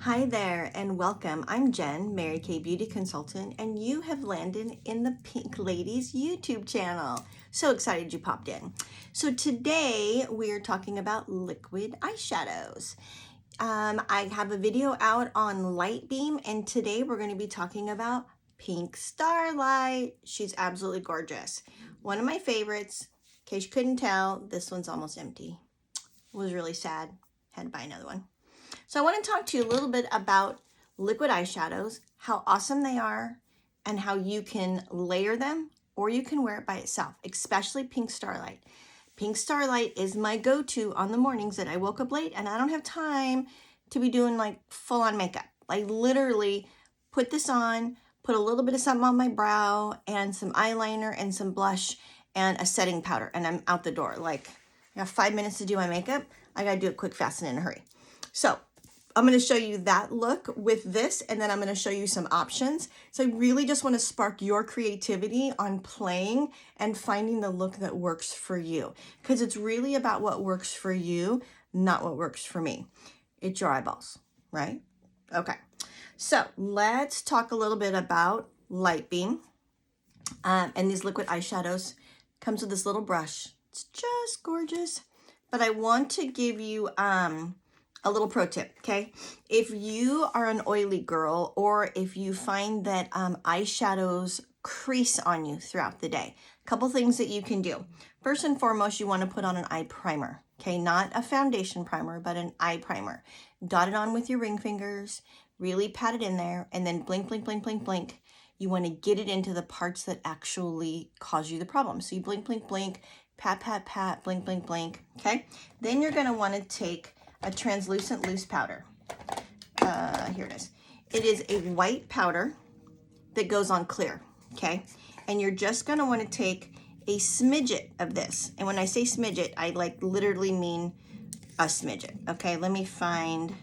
Hi there and welcome. I'm Jen, Mary Kay Beauty Consultant, and you have landed in the Pink Ladies YouTube channel. So excited you popped in. So today we're talking about liquid eyeshadows. I have a video out on Light Beam, and today we're going to be talking about Pink Starlite. She's absolutely gorgeous. One of my favorites. In case you couldn't tell, this one's almost empty. It was really sad. Had to buy another one. So I want to talk to you a little bit about liquid eyeshadows, how awesome they are, and how you can layer them or you can wear it by itself, especially Pink Starlite. Pink Starlite is my go-to on the mornings that I woke up late and I don't have time to be doing like full-on makeup. I literally put this on, put a little bit of something on my brow and some eyeliner and some blush and a setting powder, and I'm out the door. Like, I have 5 minutes to do my makeup. I gotta do it quick, fast, and in a hurry. So I'm going to show you that look with this, and then I'm going to show you some options. So I really just want to spark your creativity on playing and finding the look that works for you, because it's really about what works for you, not what works for me. It's your eyeballs, right? Okay. So let's talk a little bit about Light Beam. And these liquid eyeshadows. Comes with this little brush. It's just gorgeous. But I want to give you a little pro tip, okay? If you are an oily girl, or if you find that eyeshadows crease on you throughout the day, a couple things that you can do. First and foremost, you want to put on an eye primer, okay? Not a foundation primer, but an eye primer. Dot it on with your ring fingers, really pat it in there, and then blink, blink, blink, blink, blink. You want to get it into the parts that actually cause you the problem. So you blink, blink, blink, pat, pat, pat, blink, blink, blink, okay? Then you're going to want to take a translucent loose powder. Here it is. It is a white powder that goes on clear, okay? And you're just going to want to take a smidget of this. And when I say smidget, I like literally mean a smidget, okay? Let me find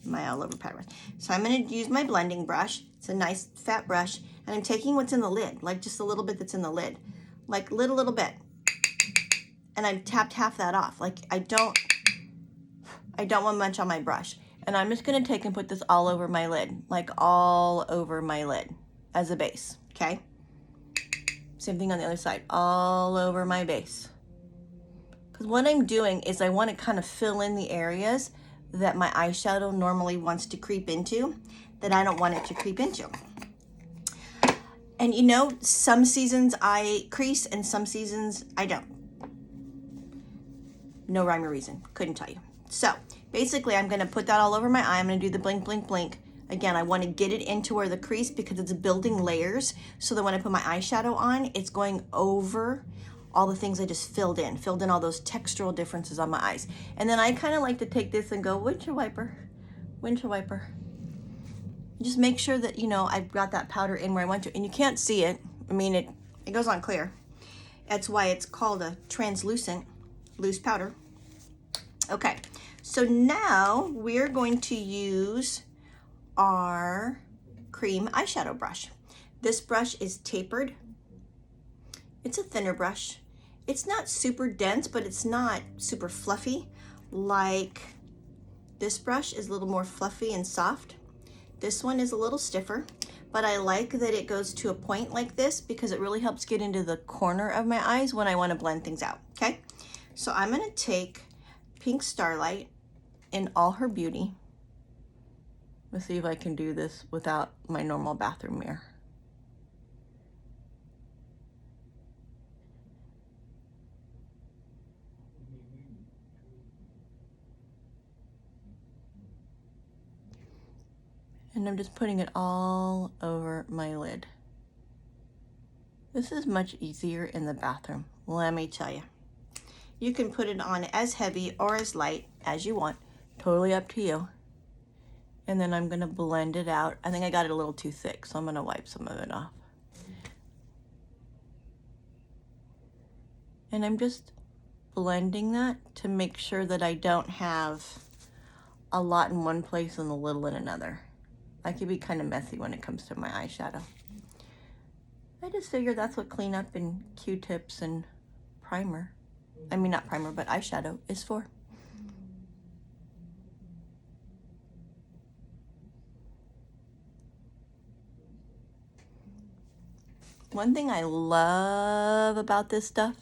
my all over powder. So I'm going to use my blending brush. It's a nice fat brush, and I'm taking what's in the lid, like just a little bit that's in the lid, like little bit, and I've tapped half that off. Like I don't want much on my brush, and I'm just going to take and put this all over my lid, like all over my lid as a base, okay? Same thing on the other side, all over my base. Because what I'm doing is I want to kind of fill in the areas that my eyeshadow normally wants to creep into, that I don't want it to creep into. And you know, some seasons I crease and some seasons I don't. No rhyme or reason, couldn't tell you. So basically I'm gonna put that all over my eye. I'm gonna do the blink, blink, blink. Again, I wanna get it into where the crease, because it's building layers, so that when I put my eyeshadow on, it's going over all the things I just filled in all those textural differences on my eyes. And then I kind of like to take this and go windshield wiper, windshield wiper. Just make sure that, you know, I've got that powder in where I want to, and you can't see it. I mean, it goes on clear. That's why it's called a translucent loose powder. Okay, so now we're going to use our cream eyeshadow brush. This brush is tapered. It's a thinner brush. It's not super dense, but it's not super fluffy. Like this brush is a little more fluffy and soft. This one is a little stiffer, but I like that it goes to a point like this, because it really helps get into the corner of my eyes when I want to blend things out, okay? So I'm going to take Pink Starlite in all her beauty. Let's see if I can do this without my normal bathroom mirror. And I'm just putting it all over my lid. This is much easier in the bathroom, let me tell you. You can put it on as heavy or as light as you want, totally up to you. And then I'm gonna blend it out. I think I got it a little too thick, so I'm gonna wipe some of it off. And I'm just blending that to make sure that I don't have a lot in one place and a little in another. I can be kind of messy when it comes to my eyeshadow. I just figured that's what cleanup and Q-tips and primer, I mean not primer, but eyeshadow is for. One thing I love about this stuff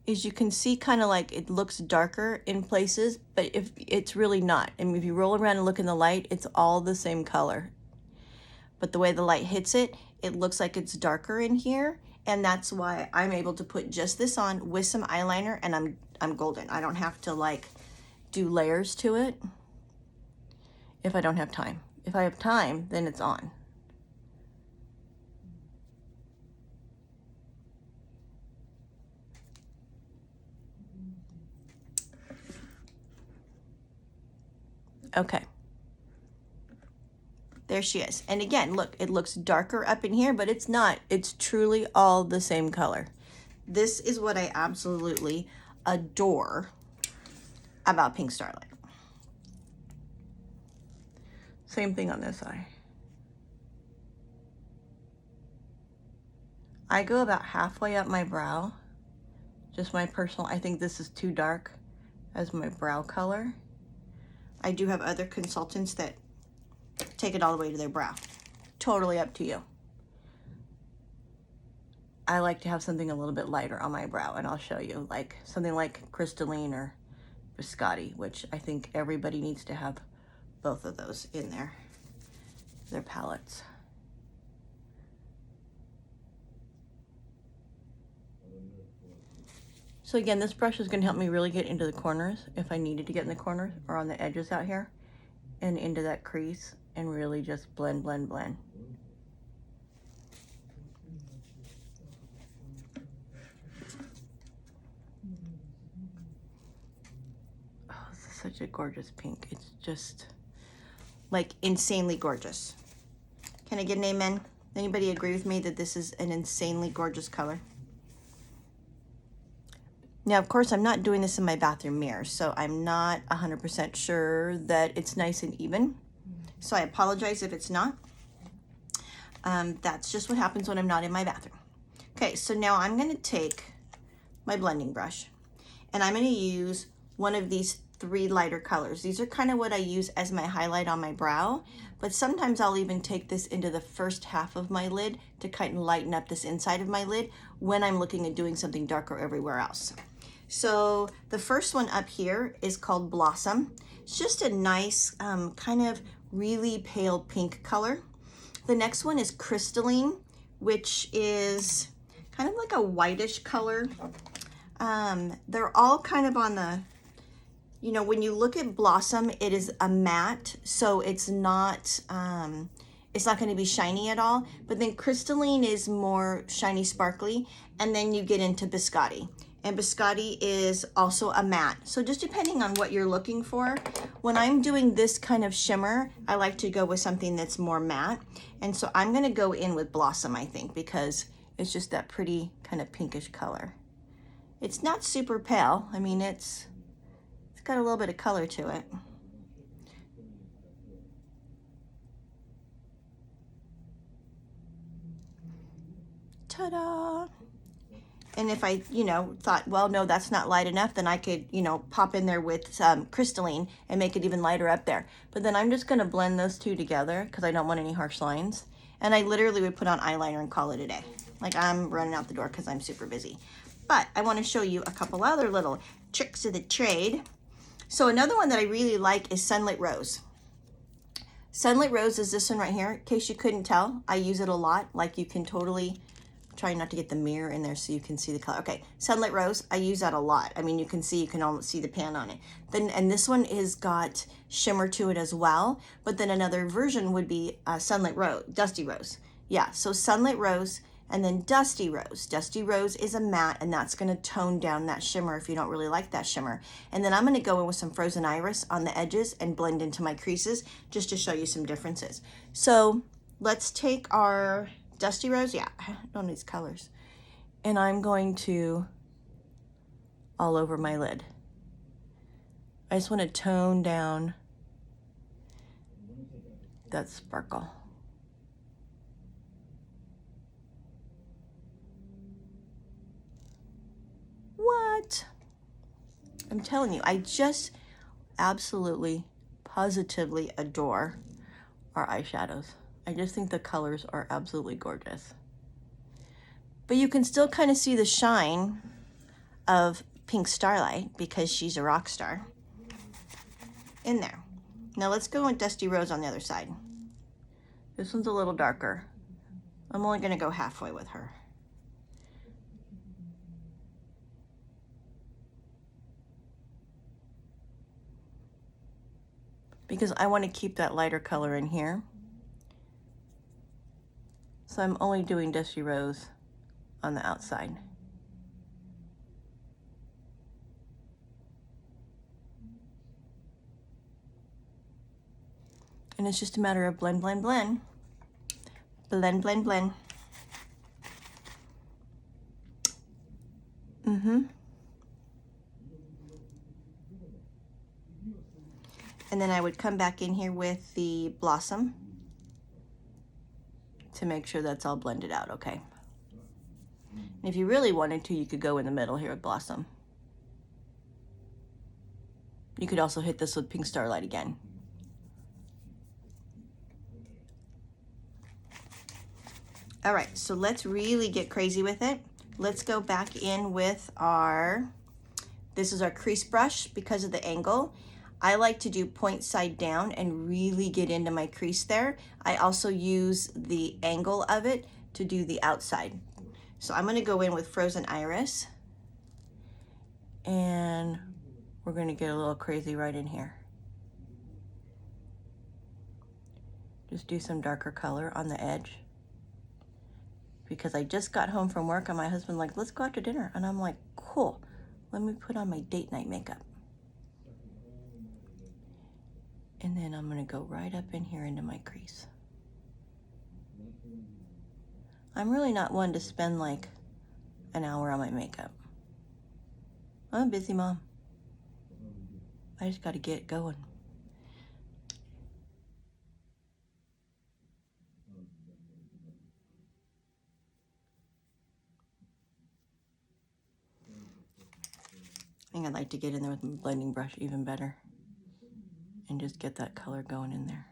is you can see kind of like it looks darker in places, but if it's really not. I mean, if you roll around and look in the light, it's all the same color. But the way the light hits it, it looks like it's darker in here. And that's why I'm able to put just this on with some eyeliner and I'm golden. I don't have to like do layers to it if I don't have time. If I have time, then it's on. Okay. There she is. And again, look, it looks darker up in here, but it's not. It's truly all the same color. This is what I absolutely adore about Pink Starlite. Same thing on this eye. I go about halfway up my brow. Just my personal, I think this is too dark as my brow color. I do have other consultants that take it all the way to their brow. Totally up to you. I like to have something a little bit lighter on my brow, and I'll show you, like something like Crystalline or Biscotti, which I think everybody needs to have both of those in their palettes. So again, this brush is going to help me really get into the corners if I needed to get in the corners or on the edges out here and into that crease and really just blend, blend, blend. Oh, this is such a gorgeous pink. It's just like insanely gorgeous. Can I get an amen? Anybody agree with me that this is an insanely gorgeous color? Now, of course, I'm not doing this in my bathroom mirror, so I'm not 100% sure that it's nice and even. So I apologize if it's not. That's just what happens when I'm not in my bathroom. Okay, so now I'm going to take my blending brush, and I'm going to use one of these 3 lighter colors. These are kind of what I use as my highlight on my brow, but sometimes I'll even take this into the first half of my lid to kind of lighten up this inside of my lid when I'm looking at doing something darker everywhere else. So the first one up here is called Blossom. It's just a nice kind of really pale pink color. The next one is Crystalline, which is kind of like a whitish color. They're all kind of on the, you know, when you look at Blossom, it is a matte, so it's not going to be shiny at all. But then Crystalline is more shiny, sparkly, and then you get into Biscotti. And Biscotti is also a matte. So just depending on what you're looking for, when I'm doing this kind of shimmer, I like to go with something that's more matte. And so I'm gonna go in with Blossom, I think, because it's just that pretty kind of pinkish color. It's not super pale. I mean, it's got a little bit of color to it. Ta-da! And if I, you know, thought, well, no, that's not light enough, then I could, you know, pop in there with some Crystalline and make it even lighter up there. But then I'm just going to blend those two together because I don't want any harsh lines. And I literally would put on eyeliner and call it a day. Like, I'm running out the door because I'm super busy. But I want to show you a couple other little tricks of the trade. So another one that I really like is Sunlit Rose. Sunlit Rose is this one right here. In case you couldn't tell, I use it a lot. Like, you can totally... Trying not to get the mirror in there so you can see the color. Okay, Sunlit Rose, I use that a lot. I mean, you can almost see the pan on it. Then, and this one is got shimmer to it as well, but then another version would be Sunlit Rose, Dusty Rose. Yeah, so Sunlit Rose and then Dusty Rose. Dusty Rose is a matte, and that's gonna tone down that shimmer if you don't really like that shimmer. And then I'm gonna go in with some Frozen Iris on the edges and blend into my creases just to show you some differences. So let's take our Dusty Rose, yeah, I don't know these colors. And I'm going to all over my lid. I just want to tone down that sparkle. What? I'm telling you, I just absolutely, positively adore our eyeshadows. I just think the colors are absolutely gorgeous. But you can still kind of see the shine of Pink Starlight because she's a rock star in there. Now let's go with Dusty Rose on the other side. This one's a little darker. I'm only going to go halfway with her. Because I want to keep that lighter color in here. So I'm only doing Dusty Rose on the outside. And it's just a matter of blend, blend, blend. Blend, blend, blend. And then I would come back in here with the Blossom to make sure that's all blended out, okay? And if you really wanted to, you could go in the middle here with Blossom. You could also hit this with Pink Starlight again. All right, so let's really get crazy with it. Let's go back in with our, this is our crease brush because of the angle. I like to do point side down and really get into my crease there. I also use the angle of it to do the outside. So I'm gonna go in with Frozen Iris and we're gonna get a little crazy right in here. Just do some darker color on the edge. Because I just got home from work and my husband like, let's go out to dinner. And I'm like, cool, let me put on my date night makeup. And then I'm gonna go right up in here into my crease. I'm really not one to spend like an hour on my makeup. I'm a busy mom. I just gotta get going. I think I'd like to get in there with my blending brush even better and just get that color going in there.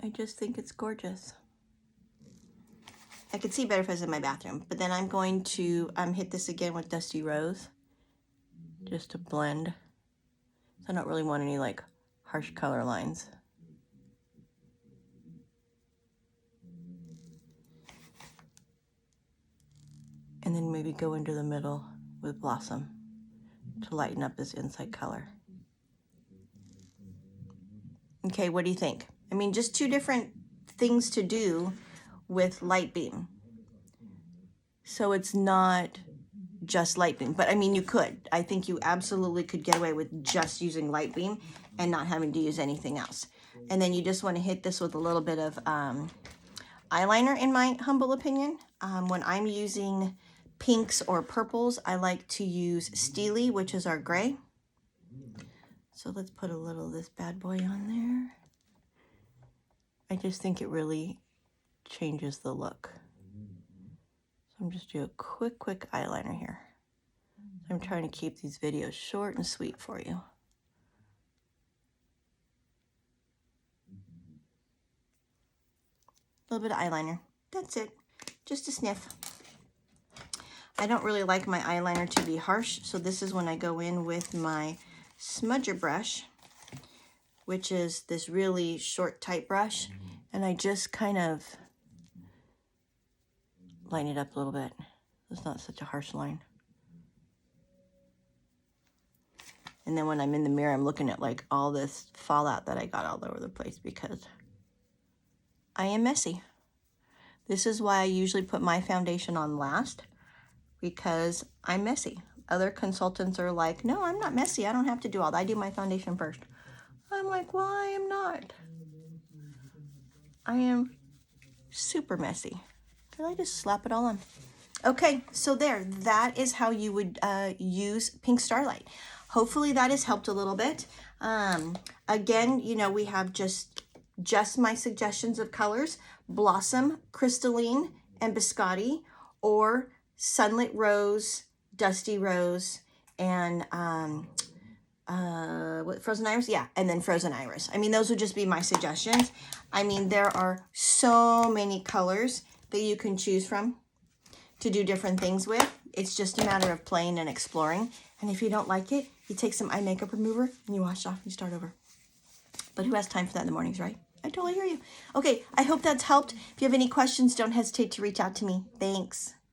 I just think it's gorgeous. I could see better if I was in my bathroom, but then I'm going to hit this again with Dusty Rose just to blend. So I don't really want any like harsh color lines. And then maybe go into the middle with Blossom to lighten up this inside color. Okay, what do you think? I mean, just two different things to do with light beam. So it's not just light beam, but I mean, you could. I think you absolutely could get away with just using light beam and not having to use anything else. And then you just want to hit this with a little bit of eyeliner, in my humble opinion. When I'm using pinks or purples, I like to use Steely, which is our gray. So let's put a little of this bad boy on there. I just think it really changes the look. So I'm just doing a quick eyeliner here. I'm trying to keep these videos short and sweet for you. A little bit of eyeliner. That's it. Just a sniff. I don't really like my eyeliner to be harsh, so this is when I go in with my smudger brush, which is this really short, tight brush, and I just kind of line it up a little bit. It's not such a harsh line. And then when I'm in the mirror, I'm looking at like all this fallout that I got all over the place because I am messy. This is why I usually put my foundation on last, because I'm messy. Other consultants are like, no, I'm not messy. I don't have to do all that. I do my foundation first. I'm like, well, I am not. I am super messy. Did I just slap it all on? Okay, so there, that is how you would use Pink Starlight. Hopefully that has helped a little bit. Again, you know, we have just my suggestions of colors: Blossom, Crystalline, and Biscotti, or Sunlit Rose, Dusty Rose, and what, Frozen Iris? Yeah, and then Frozen Iris. I mean, those would just be my suggestions. I mean, there are so many colors that you can choose from to do different things with. It's just a matter of playing and exploring. And if you don't like it, you take some eye makeup remover and you wash it off and you start over. But who has time for that in the mornings, right? I totally hear you. Okay, I hope that's helped. If you have any questions, don't hesitate to reach out to me. Thanks.